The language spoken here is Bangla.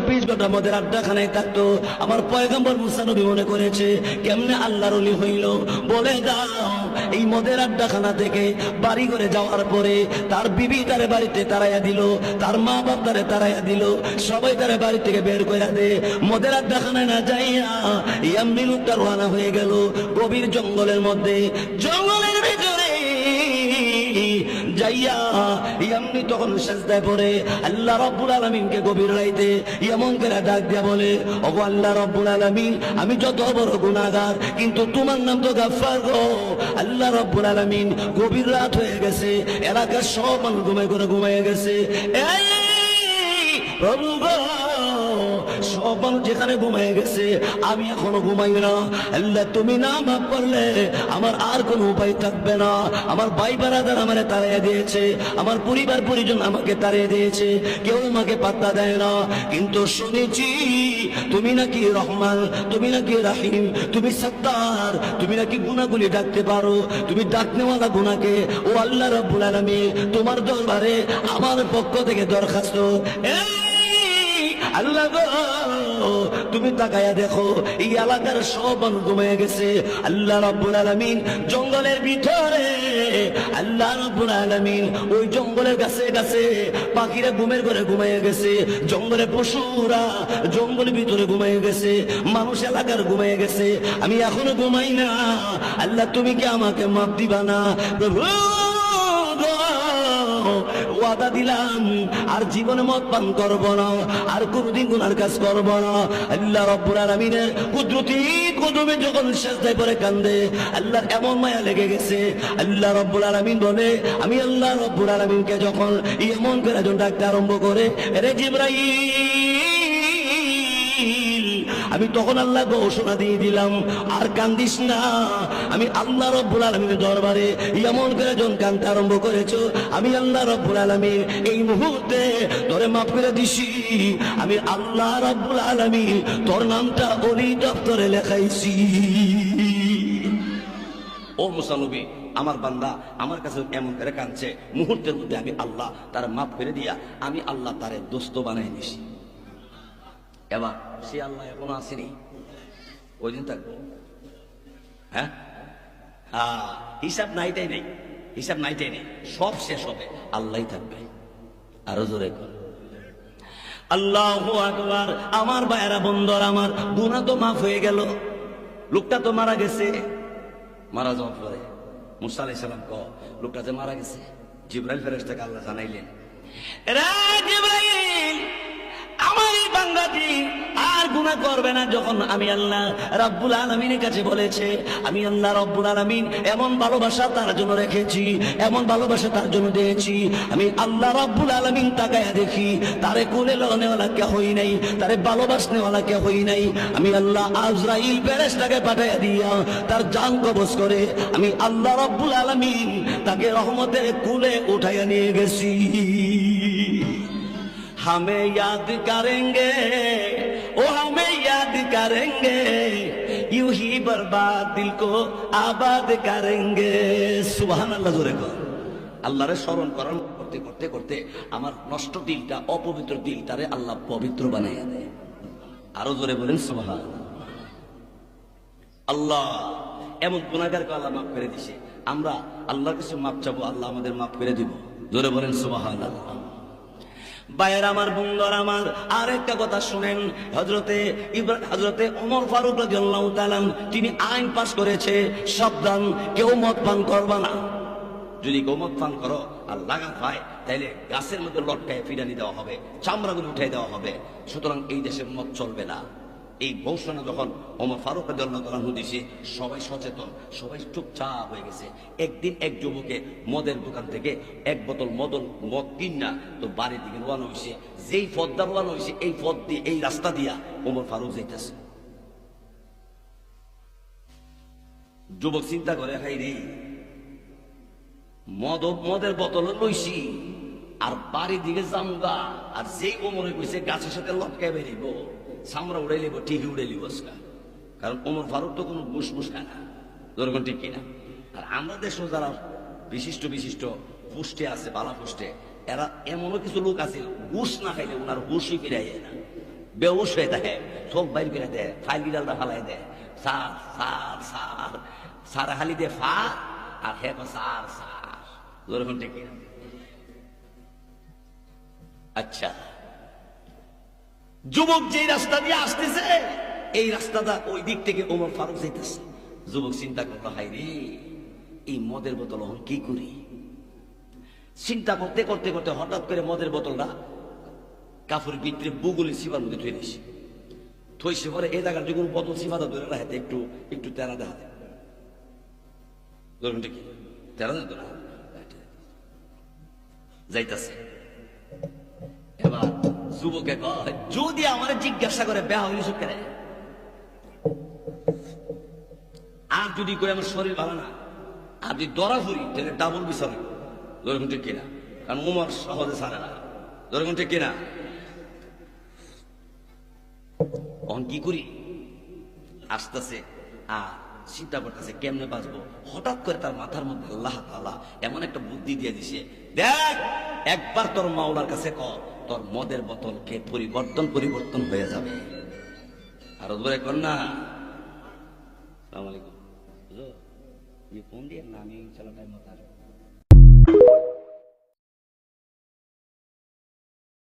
24 ঘন্টা মদের আড্ডাখানায় থাকতো। আমার পয়গম্বর মুসা নবী মনে করেছে কেমনে আল্লাহর ওলি হইল। বলে দাও, এই মদের আড্ডাখানা থেকে বাড়ি করে যাওয়ার পরে তার বিবি তারে বাড়িতে তাড়াইয়া দিল, তার মা বাপ তারে তাড়াইয়া দিল, সবাই তারে বাড়ি থেকে বের করে দে। মদের আড্ডাখানায় না যাইয়া এমনি লোকটা রওনা হয়ে গেল গভীর জঙ্গলের মধ্যে। জঙ্গলের ভিতরে যাইয়া এমনি তখন সেজদায় পড়ে আল্লাহ রাব্বুল আলামিনকে গভীর রাইতে এমন করে ডাক দিয়া বলে, ওগো আল্লাহ রাব্বুল আলামিন, আমি যত বড় গুনাহগার, কিন্তু তোমার নাম তো গাফফার গো। আল্লাহ রাব্বুল আলামিন, গভীর রাত হয়ে গেছে, এলাকার সব মানুষ ঘুমিয়ে গেছে। এই প্রভু গো, সব মানুষ যেখানে ঘুমিয়ে গেছে, আমি এখনো ঘুমাই না। আল্লাহ তুমি না মাফ করলে আমার আর কোনো উপায় থাকবে না। আমার ভাই বারাদার আমারে তাড়িয়ে দিয়েছে, আমার পরিবার পরিজন আমাকে তাড়িয়ে দিয়েছে, কেউ আমাকে পাত্তা দেয় না। কিন্তু শুনেছি তুমি নাকি রহমান, তুমি নাকি রাহিম, তুমি সত্তার, তুমি নাকি গুনাহগুলি ডাকতে পারো, তুমি ডাকনেওয়ালা গুনাহকে। ও আল্লাহ রাব্বুল আলামিন, তোমার দরবারে আমার পক্ষ থেকে দরখাস্ত। আল্লাহ গো, তুমি তাকায়া দেখো, এই এলাকার সব মানুষ ঘুমিয়ে গেছে। আল্লাহ রাব্বুল আলামিন জঙ্গলের ভিতরে, আল্লাহ রাব্বুল আলামিন ওই জঙ্গলের গাছে গাছে পাখিরা ঘুমের ঘরে ঘুমিয়ে গেছে, জঙ্গলের পশুরা জঙ্গলের ভিতরে ঘুমিয়ে গেছে, মানুষ এলাকার ঘুমিয়ে গেছে, আমি এখনো ঘুমাই না। আল্লাহ তুমি কি আমাকে মাফ দিবা না? প্রভু ওয়াদা দিলাম আর জীবনে মদ পান করব না, আর কোনদিন গুনার কাজ করব না। আল্লাহ রাব্বুল আলামিনের কুদরতি কদমে যখন সেজদায় পড়ে কান্দে, আল্লাহর এমন মায়া লেগে গেছে। আল্লাহ রাব্বুল আলামিন বলে, আমি আল্লাহ রাব্বুল আলামিনকে যখন এমন করে ডাকতে আরম্ভ করে, রে জিবরাইল, আমি তখন আল্লাহ ঘোষণা দিয়ে দিলাম, আর কান্দিস না। আমি আল্লাহ রাব্বুল আলামিনের দরবারে এমন করে যখন কাঁদতে আরম্ভ করেছো, আমি আল্লাহ রাব্বুল আলামিন এই মুহূর্তে তোরে মাফ করে দিছি। আমি আল্লাহ রাব্বুল আলামিন তোর নামটা ওলি দপ্তরে লেখাইছি। ও মুসা নবী, আমার বান্দা আমার কাছে এমন করে কাঁদছে, মুহূর্তের মধ্যে আমি আল্লাহ তার মাফ করে দিয়া আমি আল্লাহ তারে দোস্ত বানাই দিছি। এবার সে আল্লাহ এখনো আসেনি, ওই দিন থাকবো। হ্যাঁ, হিসাব নাইটাই নেই, হিসাব নাইটাই নেই, সব শেষ হবে, আল্লাহ থাকবে। আরো জোরে কর আল্লাহু আকবার। আমার ভাইয়েরা বন্ধুর, আমার গুনাহ তো মাফ হয়ে গেল, লোকটা তো মারা গেছে। মারা যাওয়ার পরে মুসা আলাইহিস সালাম লোকটা যে মারা গেছে, জিবরাইল ফেরেশতাকে আল্লাহ জানাইলেন, রে জিবরাইল, আমার এই বান্দাটি আর গুনাহ করবে না। যখন আমি আল্লাহ রাব্বুল আলামিনের কাছে বলেছে, আমি আল্লাহ রাব্বুল আলামিন এমন ভালোবাসা তার জন্য রেখেছি, এমন ভালোবাসা তার জন্য দিয়েছি, আমি আল্লাহ রাব্বুল আলামিন তাকায়া দেখি তারে কোলে লওয়ালা কে হই নাই, তারে ভালোবাসনেওয়ালা কে হই নাই। আমি আল্লাহ আজরাইল ফেরেশতাকে পাঠাইয়া দিয়া তার জান কবজ করে আমি আল্লাহ রাব্বুল আলামিন তাকে রহমতের কোলে উঠাইয়া নিয়ে গেছি। हमें याद करेंगे, ओ हमें याद करेंगे, यूं ही बर्बाद दिल को आबाद करेंगे। सुबहानाल्लाह जोरे को আল্লাহরে স্মরণ করার করতে করতে করতে আমার নষ্ট দিলটা, অপবিত্র দিলটারে আল্লাহ পবিত্র বানাইয়া দেয়। আরো জোরে বলেন সুবহানাল্লাহ। আল্লাহ এমন গুনাহগারকে আল্লাহ মাফ করে দিছে, আমরা আল্লাহর কাছে মাফ চাবো, আল্লাহ আমাদের মাফ করে দিব। জোরে বলেন সুবহানাল্লাহ। ভাইয়ের আমার, বন্ধুর আমার, আর একটা কথা শুনেন। হযরতে ওমর ফারুক রাদিয়াল্লাহু তাআলা তিনি আইন পাস করেছে, সাবধান, কেউ মদ পান করবা না। যদি কেউ মদ পান করো আর লাগাম পায়, তাইলে গাছের মধ্যে লটকায় ফিরানি দেওয়া হবে, চামড়াগুলো উঠাই দেওয়া হবে। সুতরাং এই দেশে মদ চলবে না। এই ঘোষণা যখন ওমর ফারুক রাদিয়াল্লাহু তাআলা দিয়েছে, সবাই সচেতন, সবাই চুপচাপ হয়ে গেছে। একদিন এক যুবকে মদের দোকান থেকে এক বোতল মদ কিনা তো বাড়ির দিকে রওনা হয়েছে। যেই পথটা রওনা হয়েছে, এই পথ দিয়ে, এই রাস্তা দিয়া ওমর ফারুক যাইতেছে। যুবক চিন্তা করে, হাই রে, মদের বোতল লইছি আর বাড়ির দিকে জামগা, আর যেই ওমরে কইছে গাছের সাথে লটকায় বেরিব, সামরা উড়াই লিব, ঠিকই উড়াই লিব। কারণ ওমর ফারুক তো কোনো ঘুষ খায় না, যেরকম ঠিক কিনা। আর আমরা দেশ যারা বিশিষ্ট বিশিষ্ট পুষ্টে আছে, বালা পুষ্টে, এরা এমনও কিছু লোক আছে ঘুষ না খাইলে ওনার হুশই ফিরাইয়ে না। বেউস হয়ে দেখে, চোখ বাইর করে দেয়, ফাইলি ডালটা ফালাই দেয়, সার সার সার সার হালি দে ফা, আর হে সার সার যেরকম ঠিক। আচ্ছা, যুবক যেই রাস্তা দিয়ে আসতেছে, এই রাস্তাটা ওই দিক থেকে ওমর ফারুক যাইতেছে। যুবক চিন্তা করলো, হাই রে, এই মদের বোতল এখন কি করি? চিন্তা করতে করতে করতে হঠাৎ করে মদের বোতলটা কাপড়ের ভিতরে বুগুলি সিবার মধ্যে থইয়ে দিছি। থইছে পরে এই জায়গার যখন বোতল সিবাদা ধরে রাখতে একটু একটু তেরা দেখা দেয়, ধরুন ঠিক তেরা দেয় তো না, যাইতেছে। এবার যুবকে কয়, যদি আমার জিজ্ঞাসা করে বেহা হইল কেন, আর যদি কই আমার শরীর ভালো না, আর যদি দরা ফুরি তাহলে ডাবল বিচার হইব। ধরুন ঠিক কিনা? কারণ উমর সহজে ছাড়ে না। ধরুন ঠিক কিনা? তখন কি করি? আসতেছে আর চিন্তা করতেছে কেমনে বাঁচবো। হঠাৎ করে তার মাথার মধ্যে আল্লাহ তাআলা এমন একটা বুদ্ধি দিয়ে দিছে, দেখ একবার তোর মাওলার কাছে কর, তোর মদের বোতলকে পরিবর্তন হয়ে যাবে। আর ধরে কর না, আসসালামু আলাইকুম, ফোন দিয়ে না, আমি চলো টাইম মতো আসবো।